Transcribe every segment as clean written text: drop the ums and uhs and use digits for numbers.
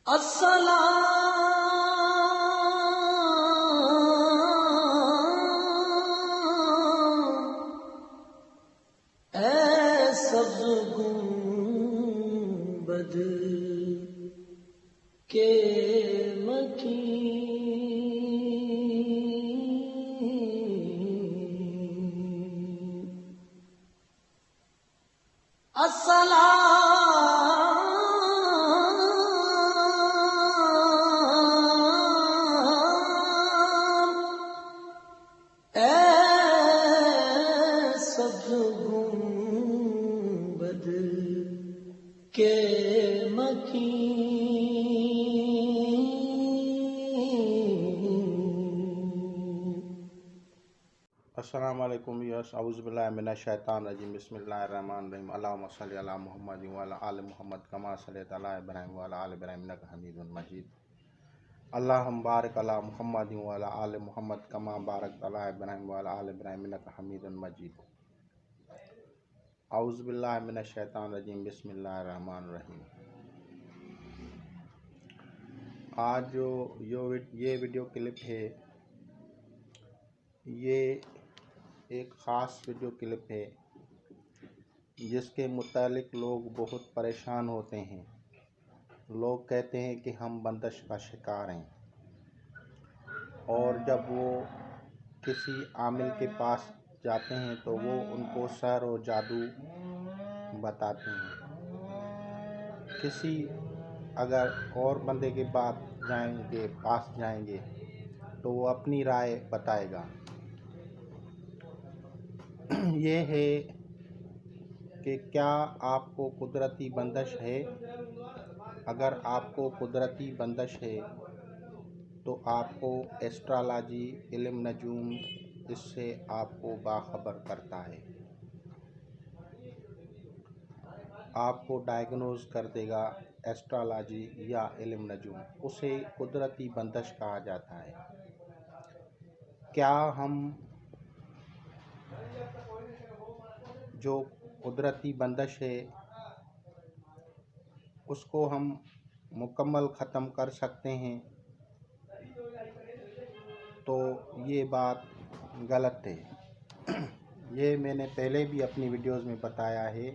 अस्सलाम ऐ सब्ज़ गुंबद के मकीन, अस्सलाम ऐ सब्ज़ गुंबद के मकीन। अस्सलाम वालेकुम यस औज़ुबिल्लाहि मिनश शैतानिर रजीम बिस्मिल्लाहिर रहमानिर रहीम अल्लाहुम्मा सल्लि अला मुहम्मद व अला आलि मुहम्मद कमा सल्लैता अला इब्राहीम व अला आलि इब्राहीम इन्नका हमीदुम मजीद। अल्लाहुम्मा बारिक अला मुहम्मद व अला आलि मुहम्मद कमा बारकता अला इब्राहीम व अला आलि इब्राहीम इन्नका हमीदुम मजीद। औज़ुबिल्लाहि मिनश शैतानिर रजीम बिस्मिल्लाहिर रहमानिर रहीम। आज जो ये वीडियो क्लिप है, ये एक ख़ास वीडियो क्लिप है जिसके मुतालिक लोग बहुत परेशान होते हैं। लोग कहते हैं कि हम बंदिश का शिकार हैं, और जब वो किसी आमिल के पास जाते हैं तो वो उनको सर और जादू बताते हैं। किसी अगर और बंदे के पास जाएंगे तो वो अपनी राय बताएगा। ये है कि क्या आपको कुदरती बंदिश है। अगर आपको कुदरती बंदिश है तो आपको एस्ट्रोलॉजी, इल्म नजूम, इससे आपको बाखबर करता है, आपको डायग्नोज कर देगा। एस्ट्रोलॉजी या इल्म नजूम, उसे कुदरती बंदिश कहा जाता है। क्या हम जो कुदरती बंदिश है उसको हम मुकम्मल ख़त्म कर सकते हैं? तो ये बात गलत है। ये मैंने पहले भी अपनी वीडियोस में बताया है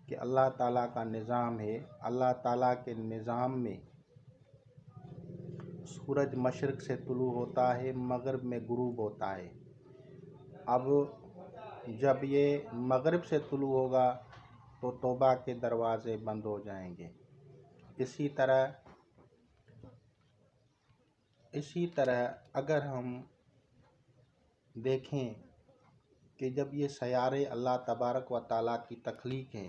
कि अल्लाह ताला का निज़ाम है। अल्लाह ताला के निज़ाम में सूरज मशरिक़ से तुलू होता है, मग़रिब में गुरूब होता है। अब जब ये मग़रिब से तुलू होगा तो तौबा के दरवाज़े बंद हो जाएंगे। इसी तरह अगर हम देखें कि जब ये सयारे अल्लाह तबारक व तआला की तख्लीक है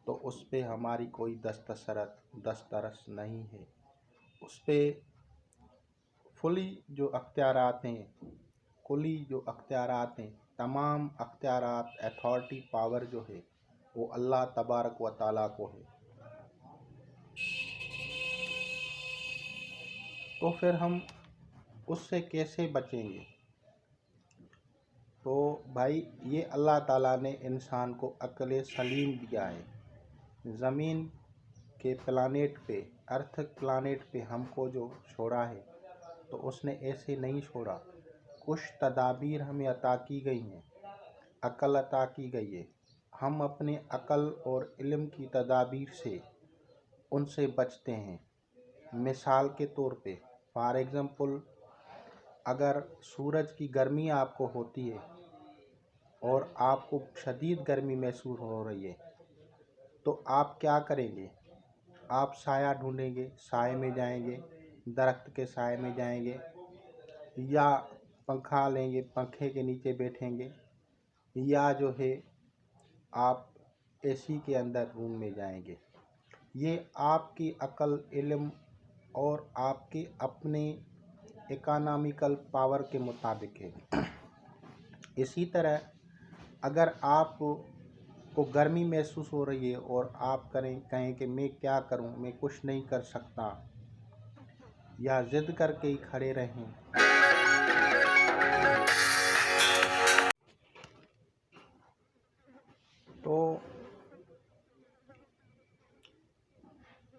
तो उस पे हमारी कोई दस्तरस नहीं है। उस पे फुली जो अख्तियारात हैं, कुली जो अख्तियारात हैं, तमाम अख्तियारात, अथॉरिटी, पावर जो है वो अल्लाह तबारक व तआला को है। तो फिर हम उससे कैसे बचेंगे? तो भाई, ये अल्लाह ताला ने इंसान को अक्ल सलीम दिया है। ज़मीन के प्लानेट पे, अर्थ प्लानेट पे हमको जो छोड़ा है तो उसने ऐसे नहीं छोड़ा। कुछ तदाबीर हमें अता की गई हैं, अक्ल अता की गई है। हम अपने अक्ल और इल्म की तदाबीर से उनसे बचते हैं। मिसाल के तौर पे, फॉर एग्ज़ाम्पल, अगर सूरज की गर्मी आपको होती है और आपको शदीद गर्मी महसूस हो रही है तो आप क्या करेंगे? आप साया ढूंढेंगे, साए में जाएंगे, दरख्त के साए में जाएंगे, या पंखा लेंगे, पंखे के नीचे बैठेंगे, या जो है आप एसी के अंदर रूम में जाएंगे। ये आपकी अक्ल, इल्म और आपके अपने इकोनॉमिकल पावर के मुताबिक है। इसी तरह अगर आप को गर्मी महसूस हो रही है और आप कहें कि मैं क्या करूं, मैं कुछ नहीं कर सकता, या ज़िद करके ही खड़े रहें, तो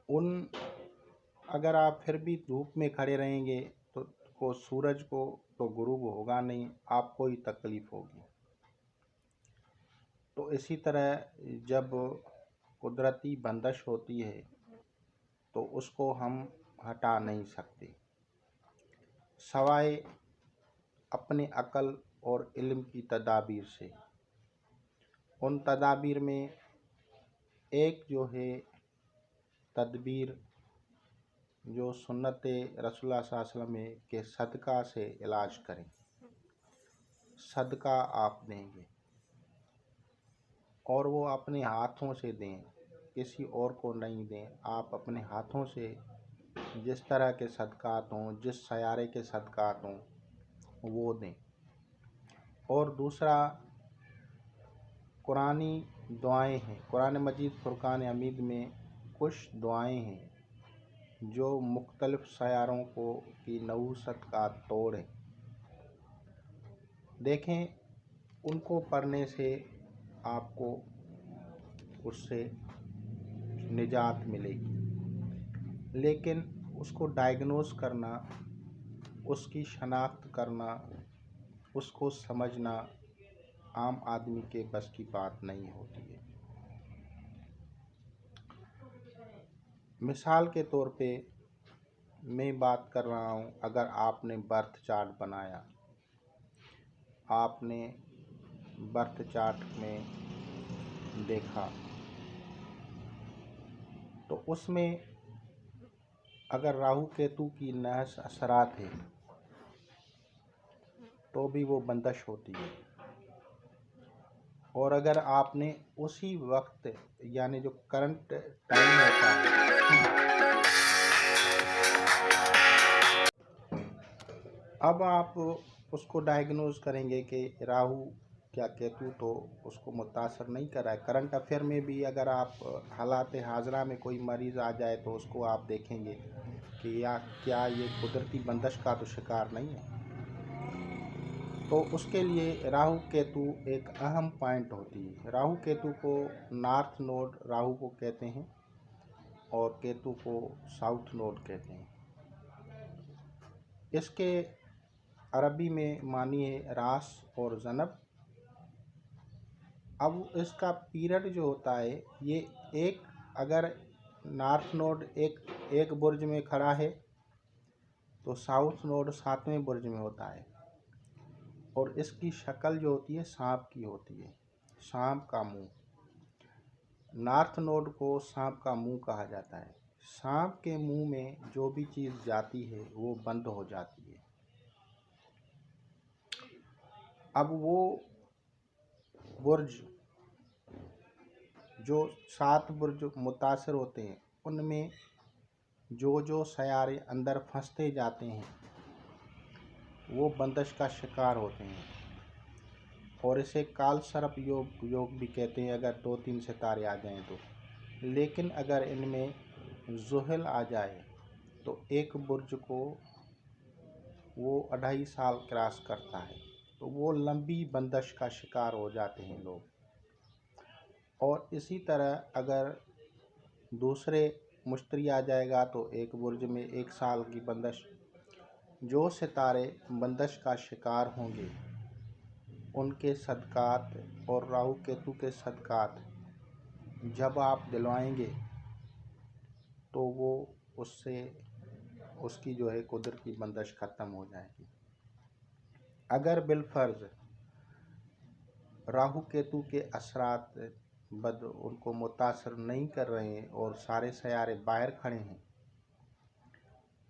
उन अगर आप फिर भी धूप में खड़े रहेंगे तो सूरज को तो गुरूब होगा नहीं, आपको ही तकलीफ होगी। तो इसी तरह जब कुदरती बंदिश होती है तो उसको हम हटा नहीं सकते, सवाए अपने अकल और इल्म की तदाबीर से। उन तदाबीर में एक जो है तदबीर जो सुन्नत रसूलुल्लाह सल्लल्लाहु अलैहि वसल्लम है कि सदका से इलाज करें। सदका आप देंगे और वो अपने हाथों से दें, किसी और को नहीं दें। आप अपने हाथों से जिस तरह के सदकात हों, जिस सयारे के सदकात हों, वो दें। और दूसरा कुरानी दुआएं हैं। कुरान मजीद फुरकान हमीद में कुछ दुआएं हैं जो मुख्तलिफ सयारों को की नहूसत का तोड़ है। देखें, उनको पढ़ने से आपको उससे निजात मिलेगी, लेकिन उसको डायग्नोस करना, उसकी शनाख्त करना, उसको समझना आम आदमी के बस की बात नहीं होती है। मिसाल के तौर पे मैं बात कर रहा हूँ, अगर आपने बर्थ चार्ट बनाया, आपने बर्थ चार्ट में देखा, तो उसमें अगर राहु केतु की नहस असरात है तो भी वो बंदिश होती है। और अगर आपने उसी वक्त यानी जो करंट टाइम होता है, अब आप उसको डायग्नोज करेंगे कि राहु क्या केतु, तो उसको मुतासर नहीं कर रहा है। करंट अफेयर में भी अगर आप हालात हाजरा में कोई मरीज़ आ जाए तो उसको आप देखेंगे कि या क्या ये कुदरती बंदिश का तो शिकार नहीं है। तो उसके लिए राहु केतु एक अहम पॉइंट होती है। राहु केतु को नॉर्थ नोड राहु को कहते हैं और केतु को साउथ नोड कहते हैं। इसके अरबी में मानी है रास और जनब। अब इसका पीरियड जो होता है, ये एक अगर नॉर्थ नोड एक बुर्ज में खड़ा है तो साउथ नोड 7वें बुर्ज में होता है। और इसकी शक्ल जो होती है सांप की होती है, सांप का मुंह। नॉर्थ नोड को सांप का मुंह कहा जाता है। सांप के मुंह में जो भी चीज़ जाती है वो बंद हो जाती है। अब वो बुर्ज जो 7 बुर्ज मुतासर होते हैं, उनमें जो जो सयारे अंदर फंसते जाते हैं वो बंदिश का शिकार होते हैं। और इसे काल सर्प योग भी कहते हैं अगर 2-3 सितारे आ जाएं तो। लेकिन अगर इनमें ज़ुहल आ जाए तो एक बुर्ज को वो 2.5 साल क्रॉस करता है, तो वो लंबी बंदिश का शिकार हो जाते हैं लोग। और इसी तरह अगर दूसरे मुश्तरी आ जाएगा तो एक बुर्ज में 1 साल की बंदिश। जो सितारे बंदिश का शिकार होंगे उनके सदकात और राहु केतु के सदकात जब आप दिलवाएंगे तो वो उससे उसकी जो है कुदरती बंदिश ख़त्म हो जाएगी। अगर बिलफर्ज राहु केतु के असरात उनको मुतासर नहीं कर रहे हैं और सारे सयारे बाहर खड़े हैं,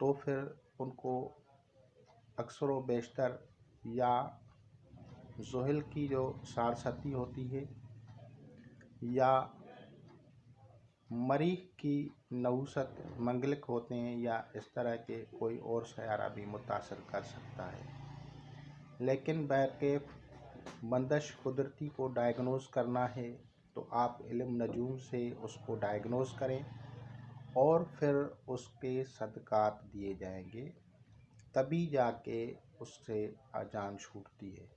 तो फिर उनको अक्सर व बेशतर या ज़ुहल की जो सारसती होती है या मरीख की नहूसत मंगलिक होते हैं या इस तरह के कोई और सयारा भी मुतासर कर सकता है। लेकिन बैकेफ बंदिश कुदरती को डायग्नोज करना है तो आप इल्म नजूम से उसको डायग्नोज करें और फिर उसके सदकात दिए जाएंगे, तभी जाके उससे जान छूटती है।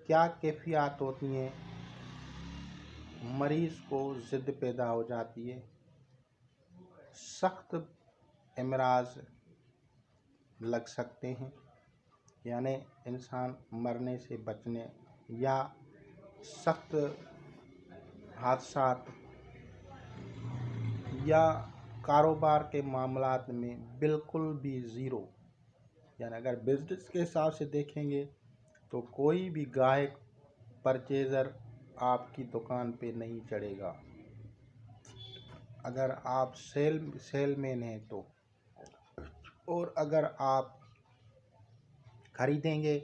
क्या कैफियत होती हैं? मरीज़ को ज़िद पैदा हो जाती है, सख्त अमराज लग सकते हैं, यानी इंसान मरने से बचने या सख्त हादसात या कारोबार के मामलात में बिल्कुल भी ज़ीरो। यानी अगर बिजनेस के हिसाब से देखेंगे तो कोई भी गाहक परचेज़र आपकी दुकान पे नहीं चढ़ेगा। अगर आप सेलमैन हैं तो, और अगर आप खरीदेंगे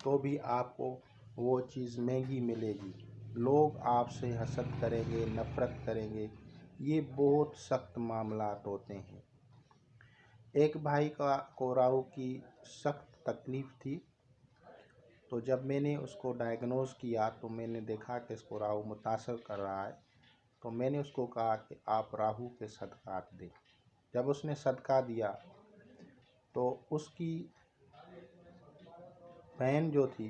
तो भी आपको वो चीज़ महंगी मिलेगी। लोग आपसे हसद करेंगे, नफ़रत करेंगे। ये बहुत सख्त मामलात होते हैं। एक भाई को राहु की सख्त तकलीफ़ थी, तो जब मैंने उसको डायग्नोज़ किया तो मैंने देखा कि इसको राहु मुतासर कर रहा है, तो मैंने उसको कहा कि आप राहु के सदक़ात दें। जब उसने सदका दिया तो उसकी बहन जो थी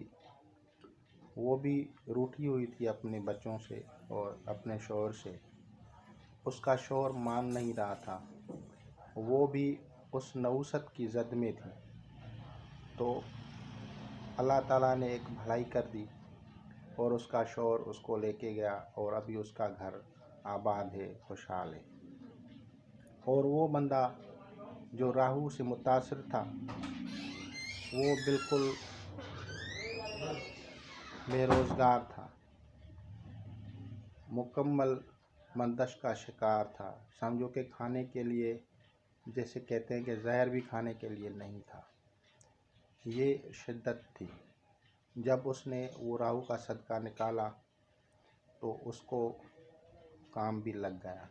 वो भी रूठी हुई थी अपने बच्चों से और अपने शौहर से। उसका शौहर मान नहीं रहा था, वो भी उस नहुसत की ज़द में थी। तो अल्लाह ताला ने एक भलाई कर दी और उसका शौहर उसको लेके गया और अभी उसका घर आबाद है, खुशहाल है। और वो बंदा जो राहु से मुतासिर था वो बिल्कुल बेरोज़गार था, मुकम्मल मंदश का शिकार था। समझो कि खाने के लिए, जैसे कहते हैं कि जहर भी खाने के लिए नहीं था। ये शिद्दत थी। जब उसने वो राहु का सदका निकाला तो उसको काम भी लग गया।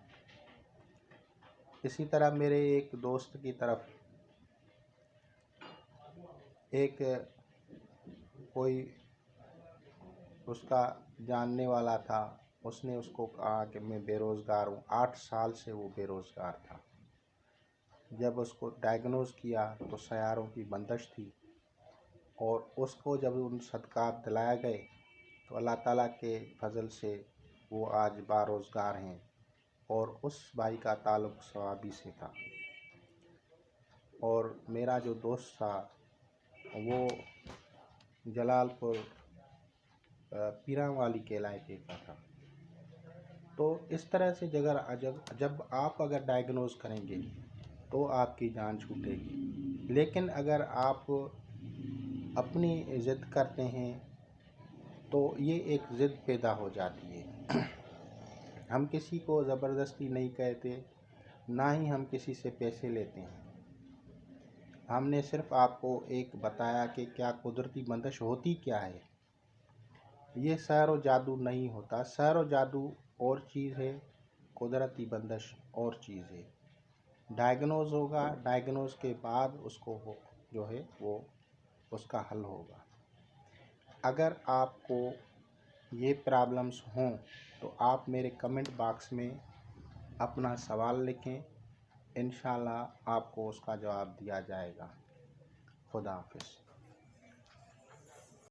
इसी तरह मेरे एक दोस्त की तरफ एक कोई उसका जानने वाला था, उसने उसको कहा कि मैं बेरोज़गार हूँ। 8 साल से वो बेरोज़गार था। जब उसको डायग्नोज़ किया तो सयारों की बंदिश थी, और उसको जब उन सदक़ात दिलाए गए तो अल्लाह ताला के फजल से वो आज बारोज़गार हैं। और उस भाई का ताल्लुक़ सवाबी से था। और मेरा जो दोस्त था वो जलालपुर पीरावाली के इलाके का था। तो इस तरह से जब आप अगर डायग्नोज़ करेंगे तो आपकी जान छूटेगी। लेकिन अगर आप अपनी ज़िद करते हैं तो ये एक ज़िद पैदा हो जाती है। हम किसी को ज़बरदस्ती नहीं कहते, ना ही हम किसी से पैसे लेते हैं। हमने सिर्फ़ आपको एक बताया कि क्या कुदरती बंदिश होती क्या है। ये सहर व जादू नहीं होता। सहर व जादू और चीज़ है, कुदरती बंदिश और चीज़ है। डायग्नोज़ होगा, डायग्नोज़ के बाद उसको जो है वो उसका हल होगा। अगर आपको ये प्रॉब्लम्स हों तो आप मेरे कमेंट बॉक्स में अपना सवाल लिखें, इंशाल्लाह आपको उसका जवाब दिया जाएगा। खुदा हाफ़िज़।